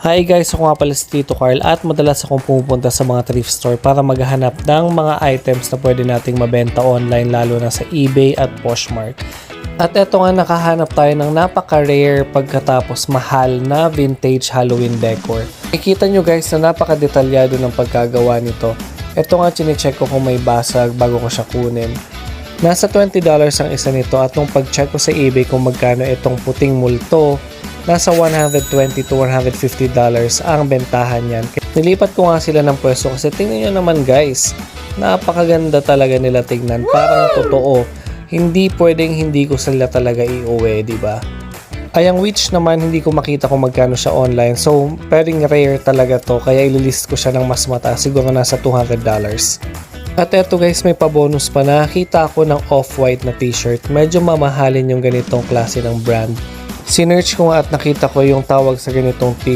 Hi guys, ako nga pala si Tito Carl at madalas akong pumupunta sa mga thrift store para maghanap ng mga items na pwede nating mabenta online lalo na sa eBay at Poshmark. At eto nga, nakahanap tayo ng napaka-rare pagkatapos mahal na vintage Halloween decor. Nakikita nyo guys na napaka-detalyado ng pagkagawa nito. Eto nga, chinecheck ko kung may basag bago ko siya kunin. Nasa $20 ang isa nito at nung pag-check ko sa eBay kung magkano itong puting multo, nasa $120 to $150 ang bentahan yan. Nilipat ko nga sila ng pwesto kasi tingnan nyo naman guys, napakaganda talaga nila tignan. Parang totoo, hindi pwedeng hindi ko sila talaga iuwi, diba? Ay ang witch naman, hindi ko makita kung magkano siya online. So, pwedeng rare talaga to, kaya ililist ko siya ng mas mataas. Siguro nasa $200. At eto guys, may pa-bonus pa. Nakita ako ng off-white na t-shirt. Medyo mamahalin yung ganitong klase ng brand. Sinearch ko nga at nakita ko yung tawag sa ganitong t-shirt